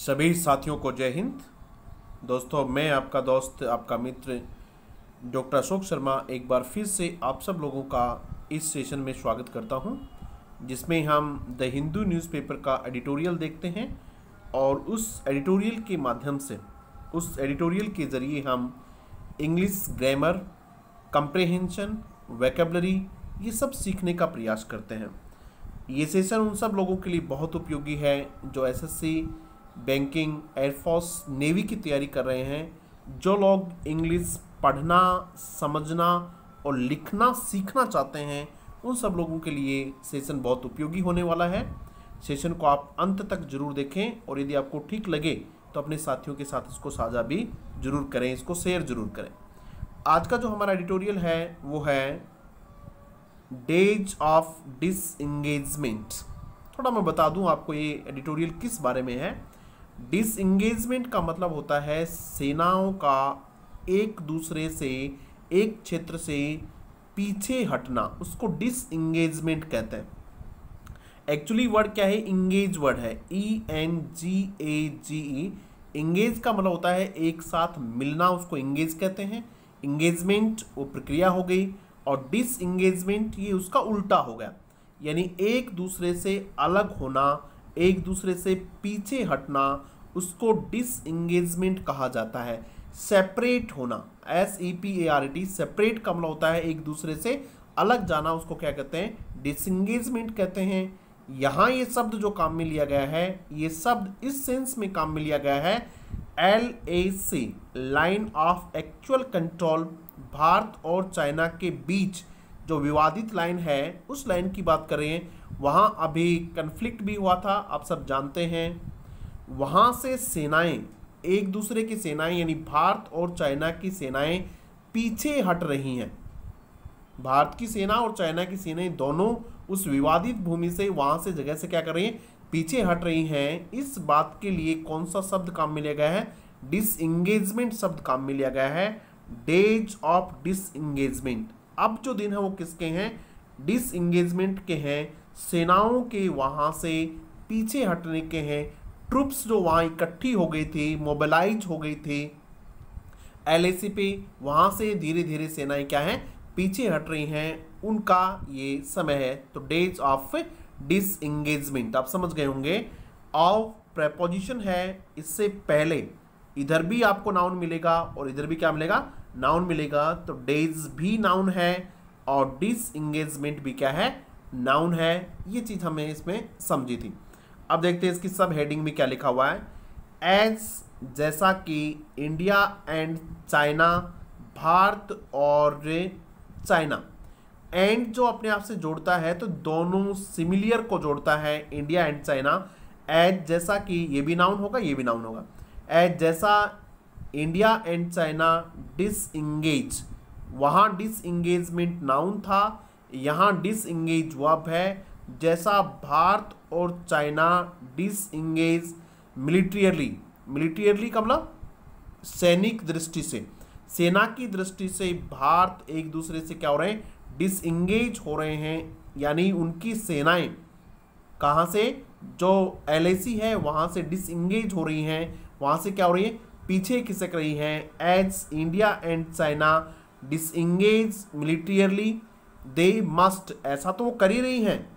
सभी साथियों को जय हिंद। दोस्तों, मैं आपका दोस्त, आपका मित्र डॉक्टर अशोक शर्मा एक बार फिर से आप सब लोगों का इस सेशन में स्वागत करता हूं, जिसमें हम द हिंदू न्यूज़पेपर का एडिटोरियल देखते हैं और उस एडिटोरियल के माध्यम से, उस एडिटोरियल के ज़रिए हम इंग्लिश ग्रामर, कंप्रेहेंशन, वोकैबुलरी ये सब सीखने का प्रयास करते हैं। ये सेशन उन सब लोगों के लिए बहुत उपयोगी है जो एसएससी, बैंकिंग, एयरफोर्स, नेवी की तैयारी कर रहे हैं, जो लोग इंग्लिश पढ़ना, समझना और लिखना सीखना चाहते हैं, उन सब लोगों के लिए सेशन बहुत उपयोगी होने वाला है। सेशन को आप अंत तक जरूर देखें और यदि आपको ठीक लगे तो अपने साथियों के साथ इसको साझा भी जरूर करें, इसको शेयर जरूर करें। आज का जो हमारा एडिटोरियल है वो है डेज ऑफ डिसएंगेजमेंट। थोड़ा मैं बता दूं आपको ये एडिटोरियल किस बारे में है। डिसएंगेजमेंट का मतलब होता है सेनाओं का एक दूसरे से, एक क्षेत्र से पीछे हटना, उसको डिसएंगेजमेंट कहते हैं। एक्चुअली वर्ड क्या है? इंगेज वर्ड है, ENGAGE। इंगेज का मतलब होता है एक साथ मिलना, उसको इंगेज कहते हैं। इंगेजमेंट वो प्रक्रिया हो गई और डिसएंगेजमेंट ये उसका उल्टा हो गया, यानी एक दूसरे से अलग होना, एक दूसरे से पीछे हटना, उसको डिसएंगेजमेंट कहा जाता है। सेपरेट होना, SEPARAT, सेपरेट का मतलब होता है एक दूसरे से अलग जाना, उसको क्या कहते हैं? डिसएंगेजमेंट कहते हैं। यहाँ ये शब्द जो काम में लिया गया है, ये शब्द इस सेंस में काम में लिया गया है, LAC, line of actual control, Bharat और चाइना के बीच जो विवादित लाइन है उस लाइन की बात कर रहे हैं। वहाँ अभी कन्फ्लिक्ट भी हुआ था, आप सब जानते हैं। वहाँ से सेनाएं, एक दूसरे की सेनाएं यानी भारत और चाइना की सेनाएं पीछे हट रही हैं। भारत की सेना और चाइना की सेनाएं दोनों उस विवादित भूमि से, वहाँ से जगह से क्या कर रही हैं? पीछे हट रही हैं। इस बात के लिए कौन सा शब्द काम में लिया गया है? डिसएंगेजमेंट शब्द काम में लिया गया है। Days of disengagement. अब जो दिन है वो किसके हैं? डिसएंगेजमेंट के हैं, सेनाओं के वहाँ से पीछे हटने के हैं। ट्रुप्स जो वहाँ इकट्ठी हो गई थी, मोबिलाइज हो गई थी LAC पे, वहाँ से धीरे धीरे सेनाएं क्या हैं? पीछे हट रही हैं, उनका ये समय है। तो डेज ऑफ डिसएंगेजमेंट आप समझ गए होंगे। ऑफ प्रेपोजिशन है, इससे पहले इधर भी आपको नाउन मिलेगा और इधर भी क्या मिलेगा? नाउन मिलेगा। तो डेज भी नाउन है और डिसएंगेजमेंट भी क्या है? नाउन है। ये चीज़ हमें इसमें समझी थी। अब देखते हैं इसकी सब हेडिंग में क्या लिखा हुआ है। एज, जैसा कि इंडिया एंड चाइना, भारत और चाइना। एंड जो अपने आप से जोड़ता है तो दोनों सिमिलियर को जोड़ता है, इंडिया एंड चाइना। एज, जैसा कि ये भी नाउन होगा, ये भी नाउन होगा। एज, जैसा इंडिया एंड चाइना डिसएंगेज, वहाँ डिसएंगेजमेंट नाउन था, यहाँ डिसएंगेज वर्ब है। जैसा भारत और चाइना डिसएंगेज मिलिट्रियरली, मिलिट्रियरली का मतलब सैनिक दृष्टि से, सेना की दृष्टि से भारत एक दूसरे से क्या हो रहे हैं? डिसएंगेज हो रहे हैं, यानी उनकी सेनाएं कहाँ से? जो LAC है वहाँ से डिसएंगेज हो रही हैं, वहाँ से क्या हो रही है? पीछे खिसक रही हैं। As India and China disengage militarily, they must, ऐसा तो वो कर ही रही हैं,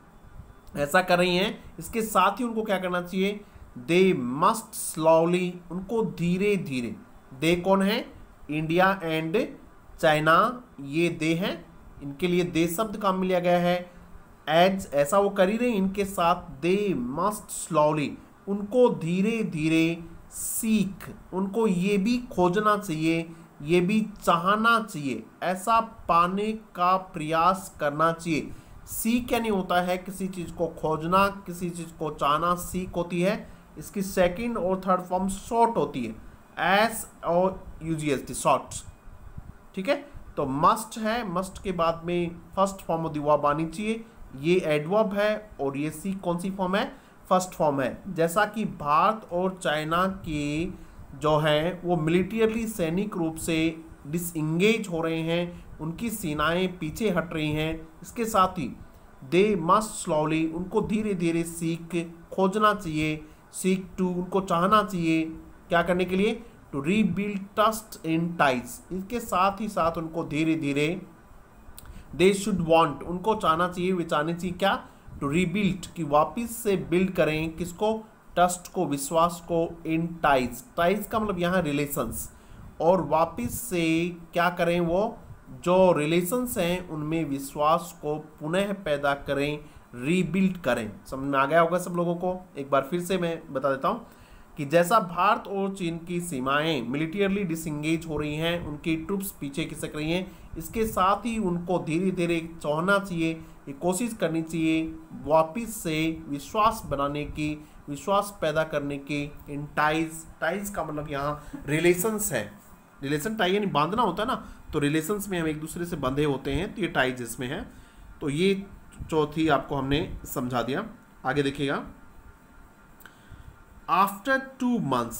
ऐसा कर रही हैं, इसके साथ ही उनको क्या करना चाहिए? दे मस्ट स्लोली, उनको धीरे धीरे। दे कौन है? इंडिया एंड चाइना, ये दे हैं, इनके लिए दे शब्द काम में लिया गया है। एज, ऐसा वो कर ही रहे, इनके साथ दे मस्ट स्लोली, उनको धीरे धीरे सीख, उनको ये भी खोजना चाहिए, ये भी चाहना चाहिए, ऐसा पाने का प्रयास करना चाहिए। सीख क्या नहीं होता है? किसी चीज़ को खोजना, किसी चीज़ को चाहना सीख होती है। इसकी सेकंड और थर्ड फॉर्म शॉर्ट होती है, एस और UGST, शॉर्ट। ठीक है, तो मस्ट है, मस्ट के बाद में first form of the verb आनी चाहिए, ये एडवर्ब है और ये सी कौन सी फॉर्म है? फर्स्ट फॉर्म है। जैसा कि भारत और चाइना की जो हैं वो मिलिट्रियरली, सैनिक रूप से डिसएंगेज हो रहे हैं, उनकी सेनाएं पीछे हट रही हैं, इसके साथ ही दे मस्ट स्लोली, उनको धीरे धीरे सीख खोजना चाहिए, सीक टू, उनको चाहना चाहिए क्या करने के लिए, to rebuild trust in ties. इसके साथ ही साथ उनको धीरे धीरे दे शुड वांट, उनको चाहना चाहिए, वे चाहने चाहिए क्या, टू रीबिल्ड, कि वापिस से बिल्ड करें किसको, ट्रस्ट को, विश्वास को, इन टाइज। टाइज का मतलब यहाँ रिलेशंस, और वापिस से क्या करें, वो जो रिलेशंस हैं उनमें विश्वास को पुनः पैदा करें, रीबिल्ड करें। समझ में आ गया होगा सब लोगों को। एक बार फिर से मैं बता देता हूँ कि जैसा भारत और चीन की सीमाएं मिलिटरीली डिसंगेज हो रही हैं, उनकी ट्रुप्स पीछे खिसक रही हैं, इसके साथ ही उनको धीरे धीरे चाहना चाहिए, ये कोशिश करनी चाहिए वापिस से विश्वास बनाने की, विश्वास पैदा करने की इन टाइज। टाइज का मतलब यहाँ रिलेशंस है, रिलेशन टाई यानी बांधना होता है ना, तो रिलेशंस में हम एक दूसरे से बंधे होते हैं, तो ये टाइज इसमें है। तो ये चौथी आपको हमने समझा दिया। आगे देखिएगा, आफ्टर 2 months,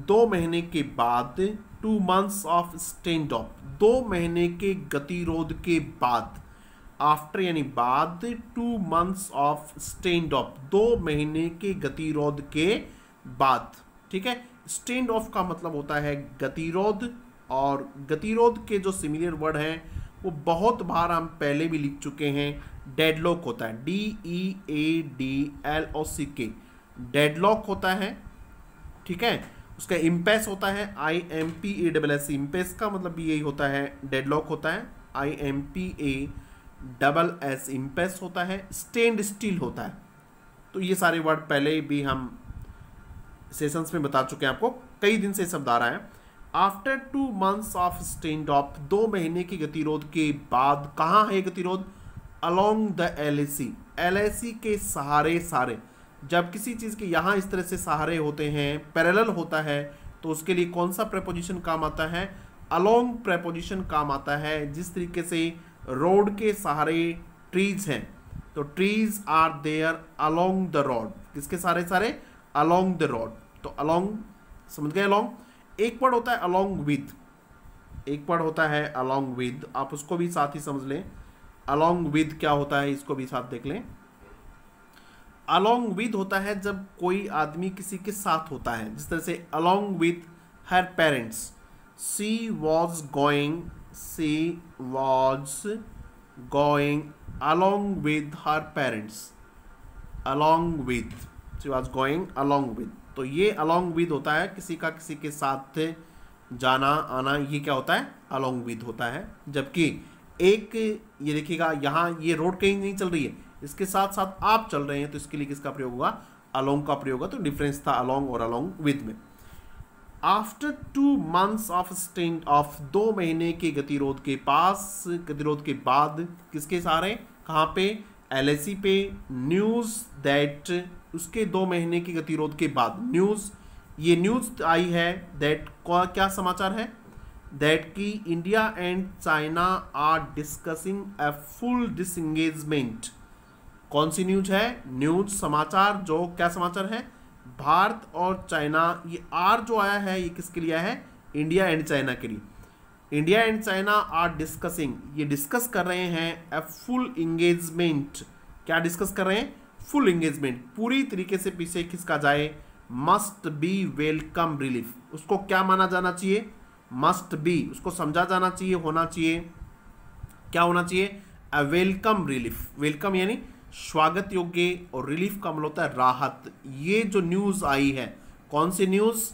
2 महीने के बाद, 2 months ऑफ स्टैंड ऑफ, 2 महीने के गतिरोध के बाद, आफ्टर यानी बाद, 2 months ऑफ स्टैंड ऑफ, 2 महीने के गतिरोध के बाद। ठीक है, स्टैंड ऑफ का मतलब होता है गतिरोध, और गतिरोध के जो सिमिलर वर्ड हैं वो बहुत बार हम पहले भी लिख चुके हैं। डेडलॉक होता है, DEADLOCK, डेडलॉक होता है। ठीक है, उसका इम्पेस होता है IMPASS, इम्पेस का मतलब भी यही होता है, डेडलॉक होता है IMPASS, इम्पेस होता है। स्टैंड स्टिल होता है। तो ये सारे वर्ड पहले भी हम सेशंस में बता चुके हैं आपको, कई दिन से शब्द आ रहा है। After 2 months of stand of, 2 महीने के गतिरोध के बाद, कहाँ है गतिरोध, अलोंग द LAC, LAC के सहारे सारे। जब किसी चीज़ के यहाँ इस तरह से सहारे होते हैं, पैरेलल होता है, तो उसके लिए कौन सा प्रेपोजिशन काम आता है, अलोंग प्रेपोजिशन काम आता है। जिस तरीके से रोड के सहारे ट्रीज हैं, तो trees are there along the road, किसके सहारे सारे, अलोंग द रोड। तो अलोंग, समझ गए, अलोंग। एक वर्ड होता है अलोंग विद, एक वर्ड होता है अलोंग विद, आप उसको भी साथ ही समझ लें। अलोंग विद क्या होता है, इसको भी साथ देख लें। अलोंग विद होता है जब कोई आदमी किसी के साथ होता है, जिस तरह से along with her parents, she was going along with her parents, along with, she was going along with. तो ये अलोंग विद होता है किसी का किसी के साथ जाना आना, ये क्या होता है, अलोंग विद होता है। जबकि एक ये देखिएगा, यहाँ ये रोड कहीं नहीं चल रही है, इसके साथ साथ आप चल रहे हैं, तो इसके लिए किसका प्रयोग होगा, अलोंग का प्रयोग होगा। तो डिफरेंस था अलोंग और अलोंग विद में। After 2 months of stand of, 2 महीने के गतिरोध के पास, गतिरोध के बाद, किसके सहारे, कहाँ पे, LAC पे। न्यूज़ दैट, उसके 2 महीने के गतिरोध के बाद, न्यूज़, ये न्यूज़ आई है दैट, क्या समाचार है, दैट की India and China are discussing a full disengagement. कौन सी न्यूज है, न्यूज समाचार, जो क्या समाचार है, भारत और चाइना। ये आर जो आया है ये किसके लिए है, इंडिया एंड चाइना के लिए। India and China are discussing, ये डिस्कस कर रहे हैं ए फुल इंगेजमेंट। क्या डिस्कस कर रहे हैं, फुल इंगेजमेंट, पूरी तरीके से पीछे खिसका जाए। मस्ट बी वेलकम रिलीफ, उसको क्या माना जाना चाहिए, मस्ट बी, उसको समझा जाना चाहिए, होना चाहिए, क्या होना चाहिए, अ वेलकम रिलीफ। वेलकम यानी स्वागत योग्य, और रिलीफ का मतलब होता है राहत। ये जो न्यूज़ आई है, कौन सी न्यूज़,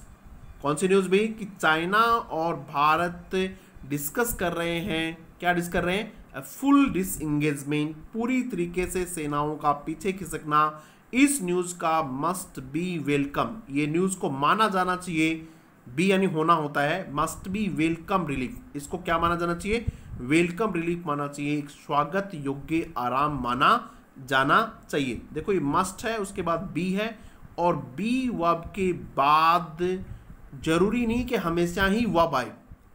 कौन सी न्यूज़ भी, कि चाइना और भारत डिस्कस कर रहे हैं, क्या डिस्कस कर रहे हैं, फुल डिसएंगेजमेंट, पूरी तरीके से सेनाओं का पीछे खिसकना। इस न्यूज़ का मस्ट बी वेलकम, ये न्यूज़ को माना जाना चाहिए, बी यानी होना होता है, मस्ट बी वेलकम रिलीफ, इसको क्या माना जाना चाहिए, वेलकम रिलीफ माना चाहिए, एक स्वागत योग्य आराम माना जाना चाहिए। देखो ये मस्ट है, उसके बाद बी है, और बी वर्ब के बाद जरूरी नहीं कि हमेशा ही वर्ब आए,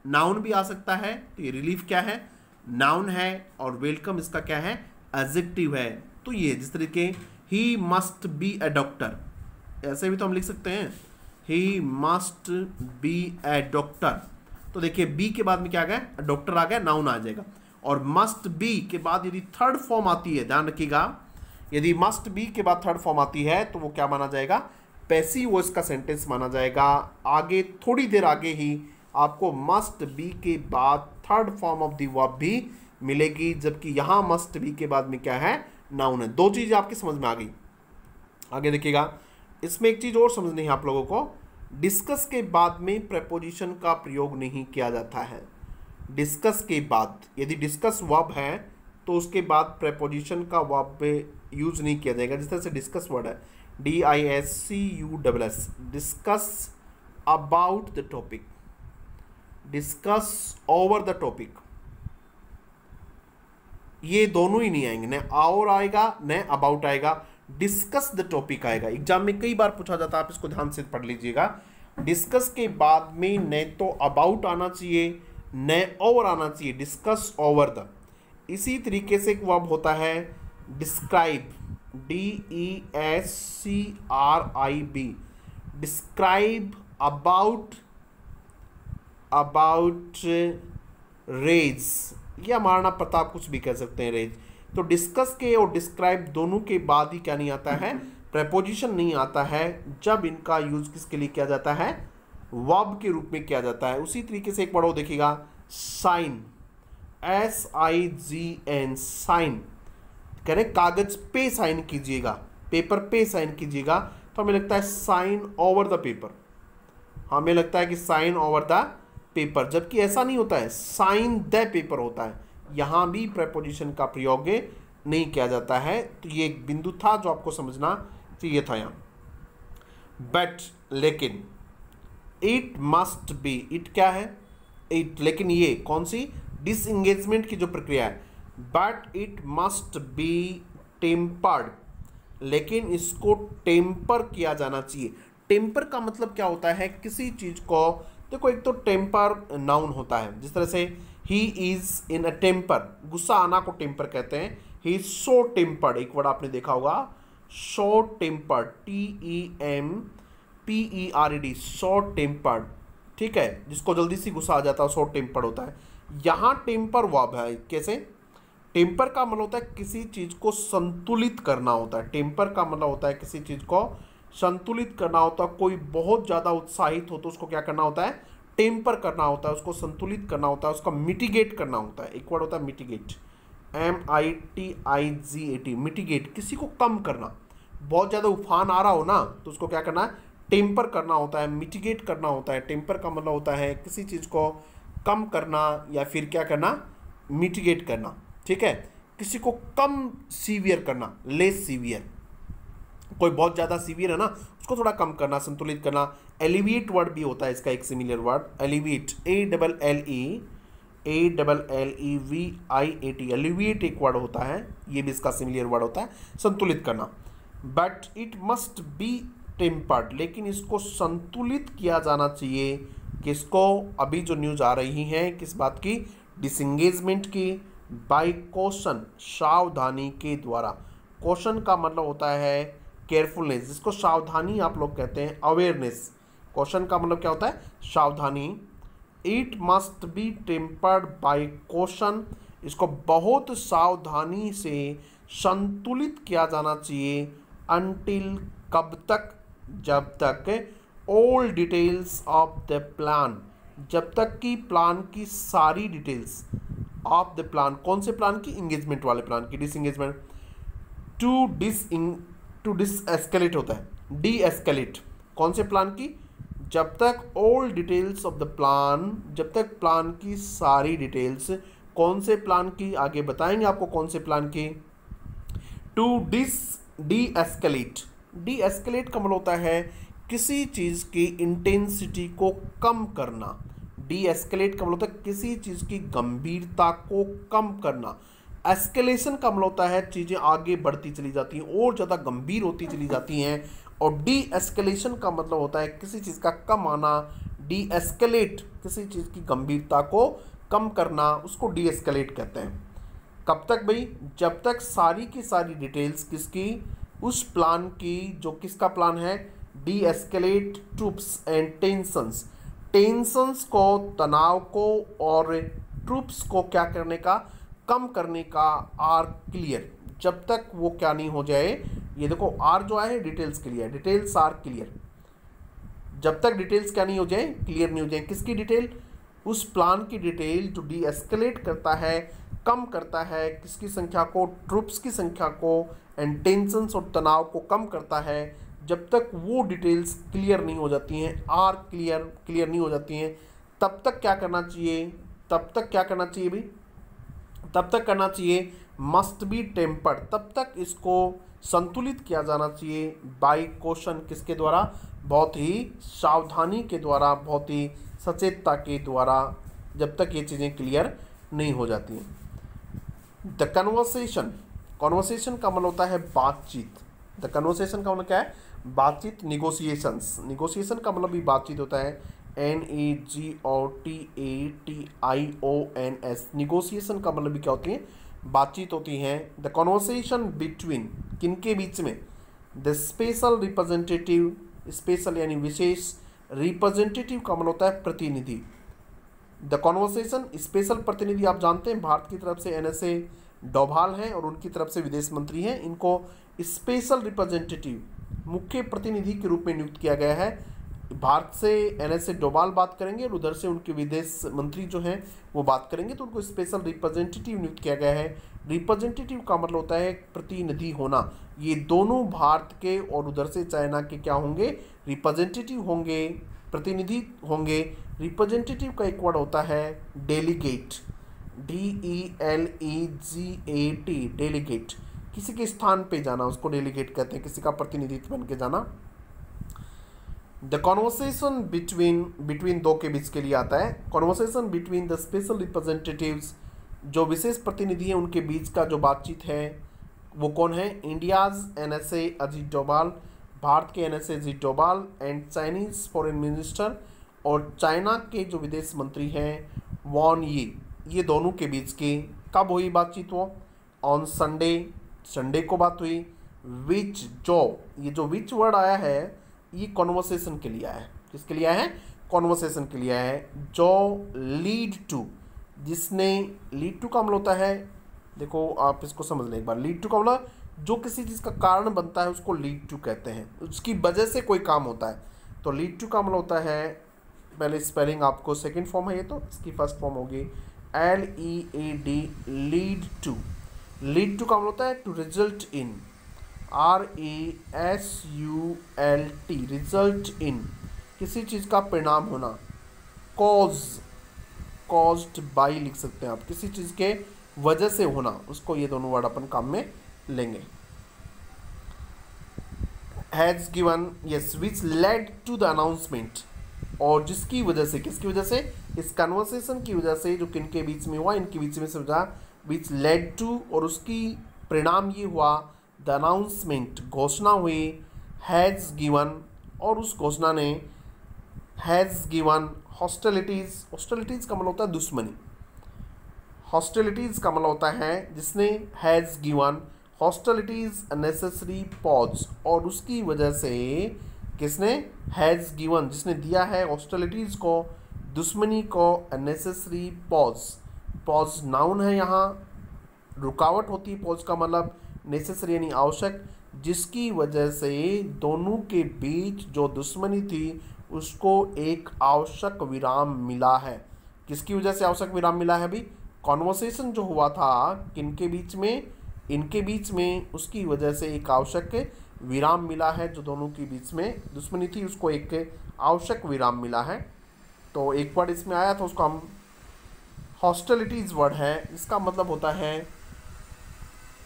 नाउन भी आ सकता है। तो ये रिलीफ क्या है, नाउन है, और वेलकम इसका क्या है, एडजेक्टिव है। तो ये जिस तरीके he must be A doctor, ऐसे भी तो हम लिख सकते हैं, he must be A doctor. तो देखिए बी के बाद में क्या आ गया, डॉक्टर आ गया, नाउन आ जाएगा। और मस्ट बी के बाद यदि थर्ड फॉर्म आती है, ध्यान रखिएगा, यदि मस्ट बी के बाद थर्ड फॉर्म आती है तो वो क्या माना जाएगा, पैसिव वॉइस का सेंटेंस माना जाएगा। आगे थोड़ी देर आगे ही आपको मस्ट बी के बाद third form of the verb भी मिलेगी, जबकि यहां मस्ट बी के बाद में क्या है, नाउन है। दो चीज आपकी समझ में आ गई। आगे देखिएगा, इसमें एक चीज और समझनी है आप लोगों को। डिस्कस के बाद में प्रेपोजिशन का प्रयोग नहीं किया जाता है। डिस्कस के बाद यदि डिस्कस वर्ब है तो उसके बाद प्रेपोजिशन का वर्ब यूज नहीं किया जाएगा। जिस तरह से डिस्कस वर्ड है DISCUSS, discuss about the topic, discuss over the topic, ये दोनों ही नहीं आएंगे, न और आएगा न अबाउट आएगा, डिस्कस द टॉपिक आएगा। एग्जाम में कई बार पूछा जाता है, आप इसको ध्यान से पढ़ लीजिएगा। डिस्कस के बाद में न तो अबाउट आना चाहिए न ओवर आना चाहिए, डिस्कस ओवर द। इसी तरीके से एक वर्ब होता है describe, DESCRIB, describe about raise, या महाराणा प्रताप कुछ भी कह सकते हैं, रेज। तो डिस्कस के और डिस्क्राइब दोनों के बाद ही क्या नहीं आता है, प्रेपोजिशन नहीं आता है, जब इनका यूज किसके लिए किया जाता है, वर्ब के रूप में किया जाता है। उसी तरीके से एक पढ़ो, देखिएगा साइन, SIGN, साइन, कह रहे कागज पे साइन कीजिएगा, पेपर पे साइन कीजिएगा, तो हमें लगता है साइन ओवर द पेपर, हमें लगता है कि साइन ओवर द पेपर, जबकि ऐसा नहीं होता है, साइन द पेपर होता है। यहां भी प्रेपोजिशन का प्रयोग नहीं किया जाता है। तो ये एक बिंदु था जो आपको समझना चाहिए था यहां। बट, लेकिन, इट मस्ट बी, इट क्या है, इट, लेकिन ये कौन सी, डिसएंगेजमेंट की जो प्रक्रिया है। But it must be tempered, लेकिन इसको टेम्पर किया जाना चाहिए। टेम्पर का मतलब क्या होता है, किसी चीज को, देखो एक तो टेम्पर नाउन होता है, जिस तरह से he is in a temper, गुस्सा आना को टेम्पर कहते हैं। ही इज सो टेम्पर्ड, एक वर्ड आपने देखा होगा, सो टेम्पर्ड, TEMPERED, सो टेम्पर्ड, ठीक है, जिसको जल्दी से गुस्सा आ जाता है सो टेम्पर्ड होता है। यहां टेम्पर वर्ब है, कैसे, टेम्पर का मतलब होता है किसी चीज को संतुलित करना होता है। टेम्पर का मतलब होता है किसी चीज को संतुलित करना होता है। कोई बहुत ज्यादा उत्साहित हो तो उसको क्या करना होता है, टेम्पर करना होता है, उसको संतुलित करना होता है, उसका मिटिगेट करना होता है। एक वर्ड होता है मिटिगेट, MITIGAT, मिटिगेट, किसी को कम करना। बहुत ज्यादा उफान आ रहा हो ना तो उसको क्या करना है, टेम्पर करना होता है, मिटिगेट करना होता है। टेम्पर का मतलब होता है किसी चीज को कम करना या फिर क्या करना, मिटिगेट करना, ठीक है, किसी को कम सीवियर करना, लेस सीवियर। कोई बहुत ज़्यादा सीवियर है ना, उसको थोड़ा कम करना, संतुलित करना। एलिविएट वर्ड भी होता है इसका एक similar word, alleviate, ALLEVIAT, alleviate एक वर्ड होता है, ये भी इसका सिमिलर वर्ड होता है, संतुलित करना। But it must be tempered, लेकिन इसको संतुलित किया जाना चाहिए। किसको, अभी जो न्यूज आ रही है किस बात की, डिसएंगेजमेंट की, बाय कॉशन, सावधानी के द्वारा। कॉशन का मतलब होता है केयरफुलनेस, जिसको सावधानी आप लोग कहते हैं, अवेयरनेस। कॉशन का मतलब क्या होता है, सावधानी। It must be tempered by caution, इसको बहुत सावधानी से संतुलित किया जाना चाहिए। अनटिल, कब तक, जब तक, all details of the plan, जब तक कि प्लान की सारी डिटेल्स ऑफ द प्लान, कौन से प्लान की, इंगेजमेंट वाले प्लान की, डिसएंगेजमेंट। टू डिसएस्केलेट होता है, डी एस्केलेट, कौन से प्लान की, जब तक all details of the plan, जब तक प्लान की सारी डिटेल्स, कौन से प्लान की, आगे बताएंगे आपको कौन से प्लान की। To de escalate, de escalate का मतलब होता है किसी चीज की इंटेंसिटी को कम करना। डी एस्केलेट का मतलब होता है किसी चीज की गंभीरता को कम करना। एस्केलेशन का मतलब होता है चीजें आगे बढ़ती चली जाती हैं और ज्यादा गंभीर होती चली जाती हैं। और डी एस्केलेशन का मतलब होता है किसी चीज का कम आना। डी एस्केलेट, किसी चीज की गंभीरता को कम करना, उसको डी एस्केलेट कहते हैं। कब तक भाई, जब तक सारी की सारी डिटेल्स किसकी, उस प्लान की, जो किसका प्लान है, D escalate troops and tensions, tensions को, तनाव को, और ट्रूप्स को क्या करने का, कम करने का, आर क्लियर, जब तक वो क्या नहीं हो जाए, ये देखो आर जो है डिटेल्स के लिए है, डिटेल्स आर क्लियर। जब तक डिटेल्स क्या नहीं हो जाए, क्लियर नहीं हो जाए, किसकी डिटेल, उस प्लान की डिटेल जो डी एस्केलेट करता है, कम करता है किसकी संख्या को, ट्रूप्स की संख्या को, एंड टेंशंस और तनाव को कम करता है। जब तक वो डिटेल्स क्लियर नहीं हो जाती हैं, आर क्लियर नहीं हो जाती हैं, तब तक क्या करना चाहिए, तब तक क्या करना चाहिए भाई, तब तक करना चाहिए मस्ट बी टेम्पर्ड, तब तक इसको संतुलित किया जाना चाहिए बाय क्वेश्चन, किसके द्वारा, बहुत ही सावधानी के द्वारा, बहुत ही सचेतता के द्वारा, जब तक ये चीज़ें क्लियर नहीं हो जाती हैं। द कन्वर्सेशन, कन्वर्सेशन का मतलब होता है बातचीत। द कन्वर्सेशन का मतलब क्या है, बातचीत। निगोशिएशंस, निगोशिएशन का मतलब भी बातचीत होता है, NEGOTATIONS। निगोशिएशन का मतलब भी क्या होती है, बातचीत होती है। द कन्वर्सेशन बिटवीन, किनके बीच में, द स्पेशल रिप्रेजेंटेटिव, स्पेशल यानी विशेष, रिप्रेजेंटेटिव का मतलब होता है प्रतिनिधि। द कन्वर्सेशन, स्पेशल प्रतिनिधि आप जानते हैं भारत की तरफ से NSA डोभाल हैं और उनकी तरफ से विदेश मंत्री हैं, इनको स्पेशल रिप्रेजेंटेटिव, मुख्य प्रतिनिधि के रूप में नियुक्त किया गया है। भारत से NSA डोभाल बात करेंगे और उधर से उनके विदेश मंत्री जो हैं वो बात करेंगे, तो उनको स्पेशल रिप्रेजेंटेटिव नियुक्त किया गया है। रिप्रेजेंटेटिव का मतलब होता है प्रतिनिधि होना। ये दोनों भारत के और उधर से चाइना के क्या होंगे, रिप्रेजेंटेटिव होंगे, प्रतिनिधि होंगे। रिप्रेजेंटेटिव का एक वर्ड होता है डेलीगेट, DELEGAT, डेलीगेट, किसी के स्थान पे जाना उसको डेलीगेट कहते हैं, किसी का प्रतिनिधित्व बन के जाना। द कॉन्वर्सेशन बिटवीन दो के बीच के लिए आता है। Conversation between the special representatives, जो विशेष प्रतिनिधि हैं उनके बीच का जो बातचीत है वो कौन है, इंडियाज NSA अजीत डोभाल, भारत के NSA Ajit Doval, and Chinese foreign minister, और चाइना के जो विदेश मंत्री हैं वॉन ये दोनों के बीच की कब हुई बातचीत, वो ऑन संडे को बात हुई। विच, ये जो विच वर्ड आया है ये कॉन्वर्सेशन के लिए आया है, किसके लिए आया है, कॉन्वर्सेशन के लिए आया है। जो लीड टू, जिसने, लीड टू का मतलब होता है, देखो आप इसको समझ लें एक बार, लीड टू का मतलब जो किसी चीज़ का कारण बनता है उसको लीड टू कहते हैं, उसकी वजह से कोई काम होता है। तो लीड टू का मतलब होता है, पहले स्पेलिंग आपको, सेकेंड फॉर्म है ये, तो इसकी फर्स्ट फॉर्म होगी LEAD, lead to. Lead to का मतलब होता है to result in, RESULT, result in, किसी चीज़ का परिणाम होना। कॉज्ड बाई लिख सकते हैं आप, किसी चीज़ के वजह से होना, उसको ये दोनों वर्ड अपन काम में लेंगे। Has given, yes, which led to the announcement, और जिसकी वजह से, किसकी वजह से, इस कन्वर्सेशन की वजह से जो किन के बीच में हुआ, इनके बीच में समझा, विच लेड टू, और उसकी परिणाम ये हुआ, द अनाउंसमेंट, घोषणा हुई, हैज़ गिवन, और उस घोषणा ने, हैज़ गिवन हॉस्टिलिटीज़, हॉस्टिलिटीज़ का मतलब होता है दुश्मनी, हॉस्टिलिटीज़ का मतलब होता है जिसने, has given hostilities necessary pause, और उसकी वजह से किसने, हैज़ गिवन, जिसने दिया है हॉस्टिलिटीज़ को, दुश्मनी को, नेसेसरी पॉज, पॉज नाउन है यहाँ, रुकावट होती है पॉज का मतलब, नेसेसरी यानी आवश्यक, जिसकी वजह से दोनों के बीच जो दुश्मनी थी उसको एक आवश्यक विराम मिला है। किसकी वजह से आवश्यक विराम मिला है अभी, कॉन्वर्सेशन जो हुआ था किनके बीच में, इनके बीच में, उसकी वजह से एक आवश्यक विराम मिला है। जो दोनों के बीच में दुश्मनी थी उसको एक आवश्यक विराम मिला है। तो एक वर्ड इसमें आया था उसको हम हॉस्टिलिटीज़ वर्ड है, इसका मतलब होता है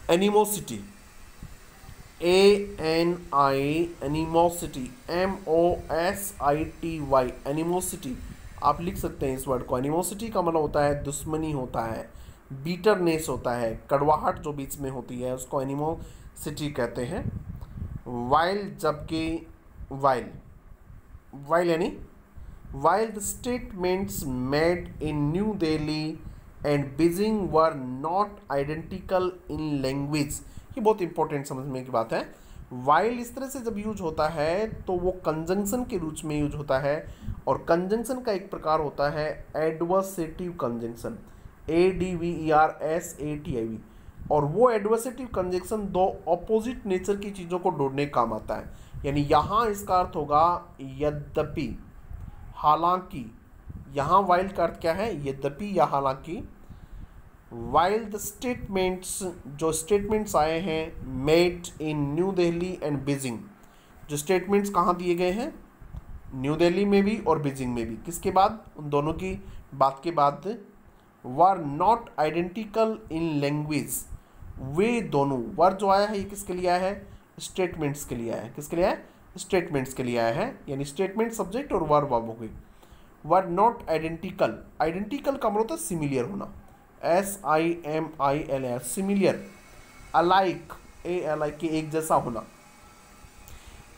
animosity, ANI, animosity, MOSITY, animosity आप लिख सकते हैं इस वर्ड को। एनिमोसिटी का मतलब होता है दुश्मनी होता है, बीटरनेस होता है, कड़वाहट जो बीच में होती है उसको एनिमोसिटी कहते हैं। वाइल, जबकि, वाइल यानी while the statements made in new Delhi and Beijing were not identical in language, ये बहुत इंपॉर्टेंट समझने की बात है। वाइल इस तरह से जब यूज होता है तो वो कंजंक्शन के रूप में यूज होता है, और कंजंक्शन का एक प्रकार होता है एडवर्सेटिव कंजंक्शन, ADVERSATIV, और वो एडवर्सेटिव कंजक्शन दो ऑपोजिट नेचर की चीज़ों को जोड़ने का काम आता है। यानी यहाँ इसका अर्थ होगा यद्यपि, हालांकि। यहाँ वाइल का अर्थ क्या है? यद्यपि या हालांकि। वाइल द स्टेटमेंट्स, जो स्टेटमेंट्स आए हैं made in new Delhi and Beijing, जो स्टेटमेंट्स कहाँ दिए गए हैं? न्यू दिल्ली में भी और बीजिंग में भी। किसके बाद? उन दोनों की बात के बाद। Were not identical in language, वे दोनों, वर जो आया है ये किसके लिए आया है? स्टेटमेंट्स के लिए आया है। किसके लिए आया है? स्टेटमेंट्स के लिए आया है। यानी स्टेटमेंट सब्जेक्ट और वर्ब वर्ब हो गई। वर नॉट आइडेंटिकल, आइडेंटिकल का मतलब होता है सिमिलियर होना, SIMILR, सिमिलियर। अलाइक, ALIK, एक जैसा होना।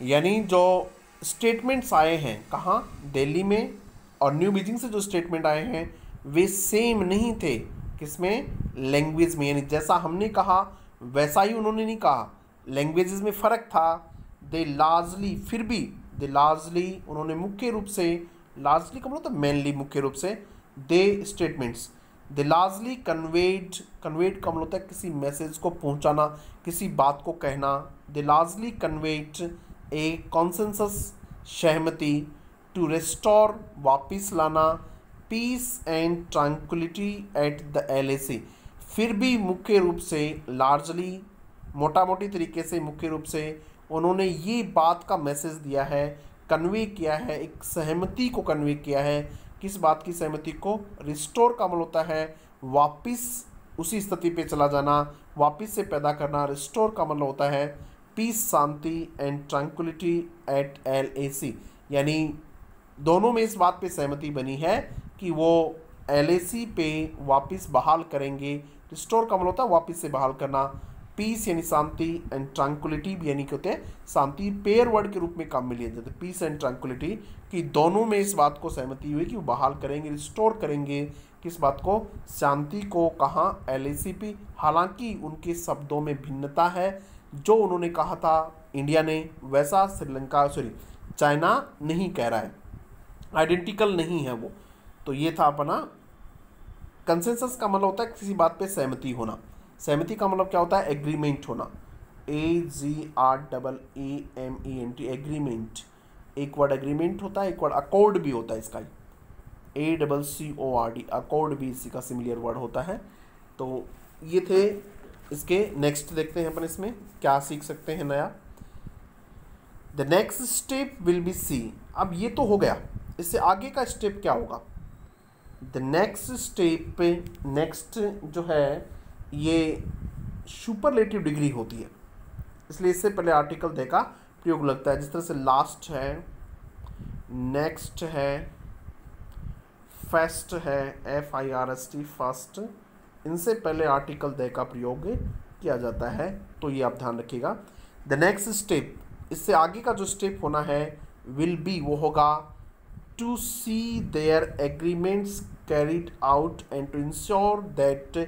यानी जो स्टेटमेंट्स आए हैं कहाँ? दिल्ली में और न्यू बीजिंग से जो स्टेटमेंट आए हैं वे सेम नहीं थे। किसमें? लैंग्वेज में। यानी जैसा हमने कहा वैसा ही उन्होंने नहीं कहा, लैंग्वेजेस में फ़र्क था। दे लार्जली, फिर भी दे लार्जली, उन्होंने मुख्य रूप से, लार्जली का मतलब मेनली, मुख्य रूप से, दे स्टेटमेंट्स, दे लार्जली कन्वेड, कन्वेड का मतलब होता है किसी मैसेज को पहुंचाना, किसी बात को कहना। They largely conveyed a consensus, सहमति, टू रेस्टोर, वापिस लाना, peace and tranquillity at the LAC। फिर भी मुख्य रूप से, लार्जली, मोटा मोटी तरीके से, मुख्य रूप से उन्होंने ये बात का मैसेज दिया है, कन्वे किया है, एक सहमति को कन्वे किया है। किस बात की सहमति को? रिस्टोर का मतलब होता है वापिस उसी स्थिति पे चला जाना, वापिस से पैदा करना। रिस्टोर का मतलब होता है पीस, शांति, एंड ट्रैंक्विलिटी एट LAC। यानी दोनों में इस बात पे सहमति बनी है कि वो LAC पे वापस बहाल करेंगे। रिस्टोर का मतलब होता है वापस से बहाल करना। पीस यानी शांति, एंड ट्रैंक्विलिटी भी यानी क्या होते हैं? शांति। पेयर वर्ड के रूप में काम में लिए जाते हैं पीस एंड ट्रैंक्विलिटी, कि दोनों में इस बात को सहमति हुई कि वो बहाल करेंगे, रिस्टोर करेंगे। किस बात को? शांति को। कहाँ? LAC पे। हालांकि उनके शब्दों में भिन्नता है, जो उन्होंने कहा था इंडिया ने वैसा श्रीलंका, चाइना नहीं कह रहा है, आइडेंटिकल नहीं है वो। तो ये था अपना कंसेंसस का मतलब होता है किसी बात पे सहमति होना। सहमति का मतलब क्या होता है? एग्रीमेंट होना, AGREEMENT, एग्रीमेंट। एक वर्ड एग्रीमेंट होता है, एक वर्ड अकॉर्ड भी होता है इसका, ACCORD, अकॉर्ड भी इसी का सिमिलियर वर्ड होता है। तो ये थे इसके। नेक्स्ट देखते हैं अपन इसमें क्या सीख सकते हैं नया। The next step will be see. अब ये तो हो गया, इससे आगे का स्टेप क्या होगा? द नेक्स्ट स्टेप, नेक्स्ट जो है ये सुपरलेटिव डिग्री होती है, इसलिए इससे पहले आर्टिकल दे का प्रयोग लगता है। जिस तरह से लास्ट है, नेक्स्ट है, फेस्ट है, FIRST, फर्स्ट, इनसे पहले आर्टिकल दे का प्रयोग किया जाता है। तो ये आप ध्यान रखिएगा। द नेक्स्ट स्टेप, इससे आगे का जो स्टेप होना है विल बी, वो होगा to see their agreements carried out and to ensure that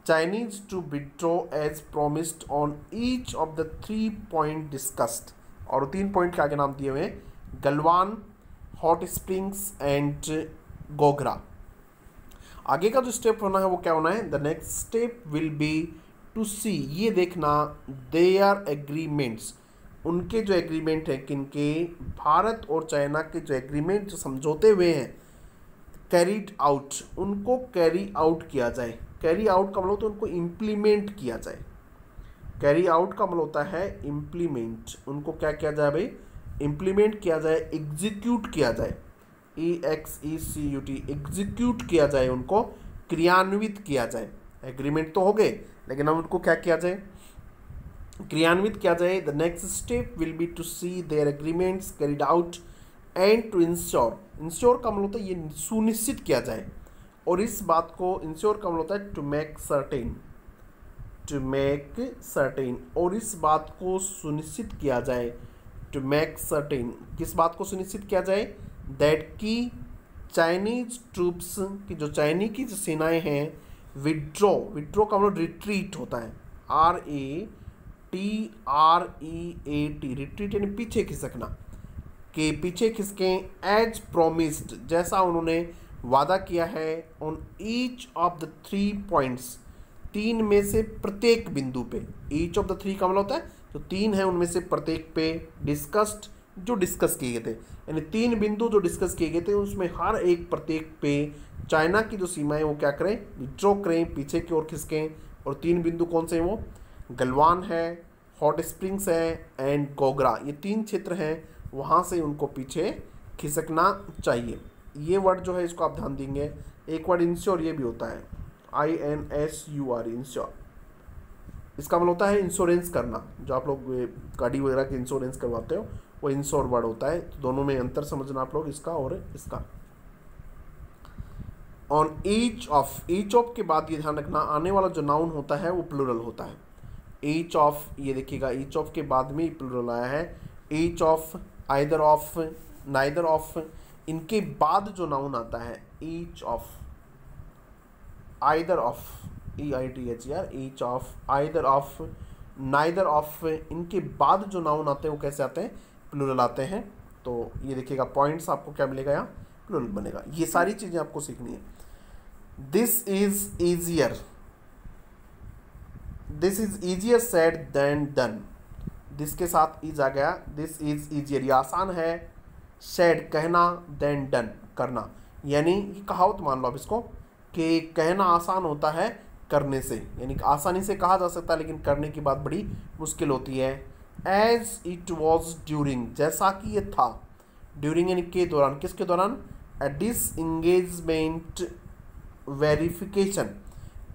Chinese to withdraw as promised on each of the 3 point discussed. और 3 पॉइंट के आगे नाम दिए हुए हैं, Galwan, Hot Springs and Gogra. आगे का जो स्टेप होना है वो क्या होना है? The next step will be to see, ये देखना, देयर एग्रीमेंट्स, उनके जो एग्रीमेंट हैं, किनके? भारत और चाइना के जो एग्रीमेंट, जो समझौते हुए हैं, कैरीड आउट, उनको कैरी आउट किया जाए। कैरी आउट का मतलब तो उनको इम्प्लीमेंट किया जाए। कैरी आउट का मतलब होता है इम्प्लीमेंट, उनको क्या किया जाए भाई? इम्प्लीमेंट किया जाए, एग्जीक्यूट किया जाए, EXECUT, एग्जीक्यूट किया जाए, उनको क्रियान्वित किया जाए। एग्रीमेंट तो हो गए, लेकिन अब उनको क्या किया जाए? क्रियान्वित किया जाए। The next step will be to see their agreements carried out and to ensure, ensure का मतलब होता है ये सुनिश्चित किया जाए, और इस बात को, इंश्योर का मतलब होता है to make certain, to make certain, और इस बात को सुनिश्चित किया जाए, टू मेक सर्टेन, किस बात को सुनिश्चित किया जाए? दैट की चाइनीज ट्रूप्स की, जो चाइनी की जो सेनाएं हैं, विड्रॉ, विड्रॉ का मतलब रिट्रीट होता है, RATREAT, रिट्रीट यानी पीछे खिसकना, के पीछे खिसकें, एज प्रोमिस्ड, जैसा उन्होंने वादा किया है, on each of the 3 points, तीन में से प्रत्येक बिंदु पे, ईच ऑफ द थ्री का मतलब होता है जो तीन है उनमें से प्रत्येक पे, डिस्कस्ड जो डिस्कस किए गए थे, यानी तीन बिंदु जो डिस्कस किए गए थे उसमें हर एक प्रत्येक पे चाइना की जो सीमाएं वो क्या करें, विड्रॉ करें, पीछे की ओर खिसकें। और तीन बिंदु कौन से हैं वो, गलवान है, हॉट स्प्रिंग्स है एंड गोगरा, ये तीन क्षेत्र हैं, वहाँ से उनको पीछे खिसकना चाहिए। ये वर्ड जो है इसको आप ध्यान देंगे। एक वर्ड इंश्योर ये भी होता है, INSUR, इंश्योर, इसका मतलब होता है इंश्योरेंस करना, जो आप लोग गाड़ी वगैरह के इंश्योरेंस करवाते हो वो इंश्योर वर्ड होता है। तो दोनों में अंतर समझना आप लोग, इसका और इसका। On each of, each of के बाद ये ध्यान रखना आने वाला जो नाउन होता है वो प्लूरल होता है। ईच ऑफ, ये देखिएगा ईच ऑफ के बाद में प्लूरल आया है, each of, either of, neither of, इनके बाद जो नाउन आता है each of, either of, EITHER, each of, either of, neither of, इनके बाद जो नाउन आते हैं वो कैसे आते हैं, प्लूरल आते हैं। तो ये देखिएगा पॉइंट्स आपको क्या मिलेगा, यहाँ प्लूरल बनेगा। ये सारी चीज़ें आपको सीखनी है। This is easier, this is easier said than done, this के साथ इज आ गया, दिस इज ईजियर, ये आसान है, सेड कहना, देन डन करना, यानी ये कहावत मान लो आप इसको कि कहना आसान होता है करने से, यानी आसानी से कहा जा सकता है लेकिन करने की बात बड़ी मुश्किल होती है। एज इट वॉज ड्यूरिंग, जैसा कि ये था, ड्यूरिंग यानी के दौरान, किसके दौरान, ए डिसएंगेजमेंट वेरिफिकेशन,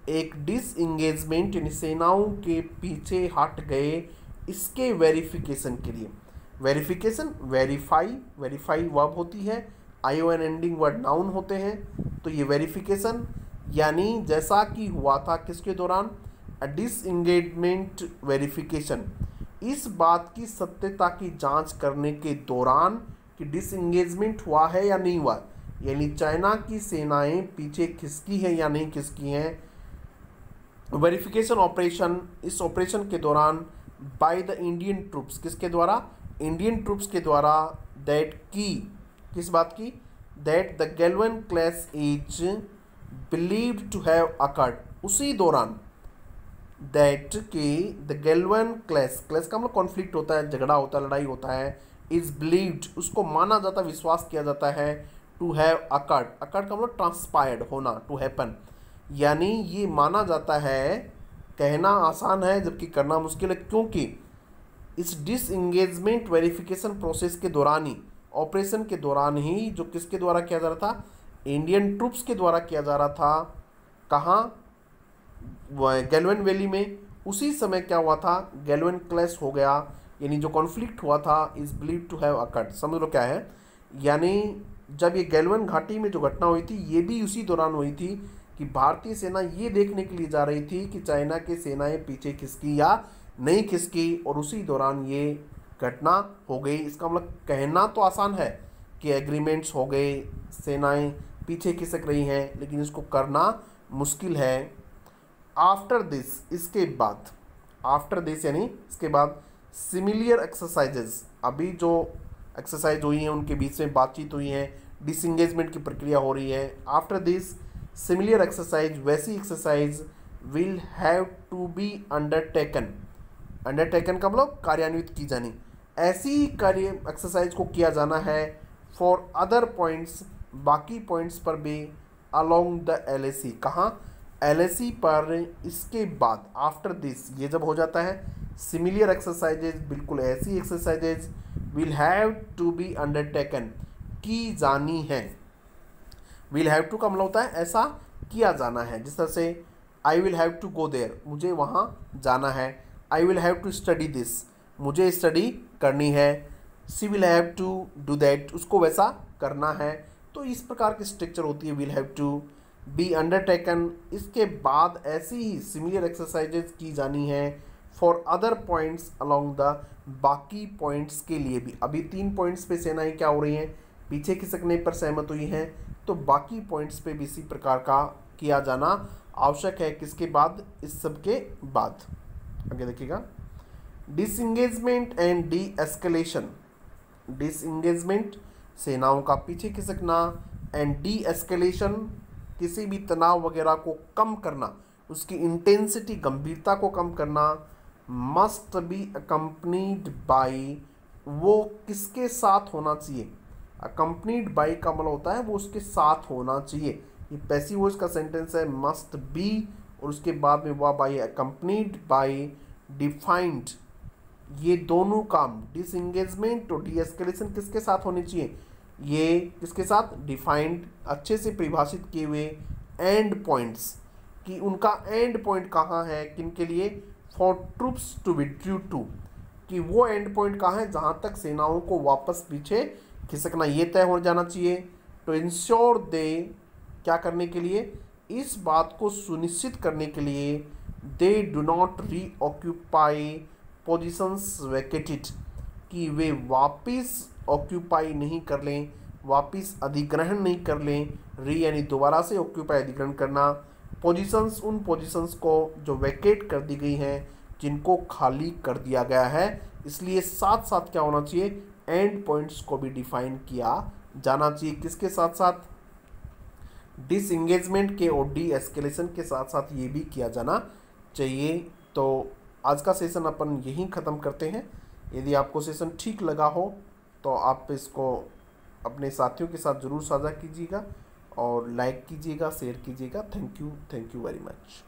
एक डिसएंगेजमेंट यानी सेनाओं के पीछे हट गए, इसके वेरिफिकेशन के लिए। वेरिफिकेशन, वेरीफाई, वेरीफाई वर्ब होती है, ION एंडिंग वर्ड नाउन होते हैं। तो ये वेरिफिकेशन यानी जैसा कि हुआ था किसके दौरान, डिसएंगेजमेंट वेरिफिकेशन, इस बात की सत्यता की जांच करने के दौरान कि डिसएंगेजमेंट हुआ है या नहीं हुआ, यानी चाइना की सेनाएं पीछे खिसकी हैं या नहीं खिसकी हैं। वेरिफिकेशन ऑपरेशन, इस ऑपरेशन के दौरान बाय द इंडियन ट्रूप्स, किसके द्वारा, इंडियन ट्रूप्स के द्वारा, दैट की, किस बात की, that the Galwan clash is believed to have occurred, उसी दौरान, दैट कि द गैल्वन क्लैश, क्लैश का मतलब कॉन्फ्लिक्ट होता है, झगड़ा होता है, लड़ाई होता है, इज बिलीव्ड उसको माना जाता, विश्वास किया जाता है, टू हैव अकर्ड, अकर्ड का मतलब ट्रांसपायर्ड होना, टू हैपन, यानी ये माना जाता है, कहना आसान है जबकि करना मुश्किल है, क्योंकि इस डिसएंगेजमेंट वेरिफिकेशन प्रोसेस के दौरान ही, ऑपरेशन के दौरान ही, जो किसके द्वारा किया जा रहा था, इंडियन ट्रूप्स के द्वारा किया जा रहा था, कहाँ, गैल्वन वैली में, उसी समय क्या हुआ था, गैल्वन क्लैश हो गया, यानी जो कॉन्फ्लिक्ट हुआ था, is believe to have occurred, समझ लो क्या है, यानी जब ये गैल्वन घाटी में जो घटना हुई थी ये भी उसी दौरान हुई थी कि भारतीय सेना ये देखने के लिए जा रही थी कि चाइना की सेनाएं पीछे खिसकी या नहीं खिसकी, और उसी दौरान ये घटना हो गई। इसका मतलब कहना तो आसान है कि एग्रीमेंट्स हो गए, सेनाएं पीछे खिसक रही हैं, लेकिन इसको करना मुश्किल है। आफ्टर दिस, इसके बाद, आफ्टर दिस यानी इसके बाद, सिमिलियर एक्सरसाइजेज, अभी जो एक्सरसाइज हुई हैं उनके बीच में बातचीत हुई है, डिसएंगेजमेंट की प्रक्रिया हो रही है। आफ्टर दिस सिमिलियर एक्सरसाइज, वैसी exercise will have to be undertaken, undertaken का मतलब कार्यान्वित की जानी, ऐसी कार्य एक्सरसाइज को किया जाना है, फॉर अदर पॉइंट्स, बाकी पॉइंट्स पर भी, अलोंग द LAC, कहाँ, LAC पर, इसके बाद, आफ्टर दिस, ये जब हो जाता है, सिमिलियर एक्सरसाइजेज, बिल्कुल ऐसी exercises, will have to be undertaken, की जानी है। विल हैव टू का मतलब होता है ऐसा किया जाना है, जिस तरह से I will have to go there, मुझे वहाँ जाना है, I will have to study this, मुझे स्टडी करनी है, she will have to do that, उसको वैसा करना है। तो इस प्रकार की स्ट्रक्चर होती है will have to be undertaken. इसके बाद ऐसी ही सिमिलर एक्सरसाइजेज की जानी है for other points along the, बाकी पॉइंट्स के लिए भी। अभी 3 पॉइंट्स पे सेनाएं क्या हो रही हैं, पीछे खिसकने पर सहमत हुई हैं, तो बाकी पॉइंट्स पे भी इसी प्रकार का किया जाना आवश्यक है। किसके बाद, इस सब के बाद। आगे देखिएगा, disengagement and D escalation, disengagement सेनाओं का पीछे खिसकना, एंड डी एस्केलेशन किसी भी तनाव वगैरह को कम करना, उसकी इंटेंसिटी गंभीरता को कम करना, मस्ट बी अकम्पनीड बाई, वो किसके साथ होना चाहिए, अकम्पनीड बाई का मतलब होता है वो उसके साथ होना चाहिए। ये पैसिव वॉइस का सेंटेंस है, मस्ट बी और उसके बाद में हुआ बाई, अकम्पनीड बाई, डिफाइंड। ये दोनों काम डिसएंगेजमेंट और डीएस्केलेशन किसके साथ होनी चाहिए, ये किसके साथ, डिफाइंड, अच्छे से परिभाषित किए हुए एंड पॉइंट्स, कि उनका एंड पॉइंट कहाँ है, किन के लिए, for troops to withdraw to, कि वो एंड पॉइंट कहाँ है जहाँ तक सेनाओं को वापस पीछे खिसकना ये तय हो जाना चाहिए। तो इंश्योर दे, क्या करने के लिए, इस बात को सुनिश्चित करने के लिए, दे डू नॉट री ऑक्यूपाई पोजिशंस वैकेटेड, कि वे वापिस ऑक्यूपाई नहीं कर लें, वापिस अधिग्रहण नहीं कर लें, री यानी दोबारा से, ऑक्यूपाई अधिग्रहण करना, पोजीशंस उन पोजीशंस को जो वैकेट कर दी गई हैं, जिनको खाली कर दिया गया है। इसलिए साथ साथ क्या होना चाहिए, एंड पॉइंट्स को भी डिफाइन किया जाना चाहिए, किसके साथ साथ, डिसएंगेजमेंट के और डी एस्केलेशन के साथ साथ ये भी किया जाना चाहिए। तो आज का सेशन अपन यहीं ख़त्म करते हैं। यदि आपको सेशन ठीक लगा हो तो आप इसको अपने साथियों के साथ ज़रूर साझा कीजिएगा और लाइक कीजिएगा, शेयर कीजिएगा। Thank you very much.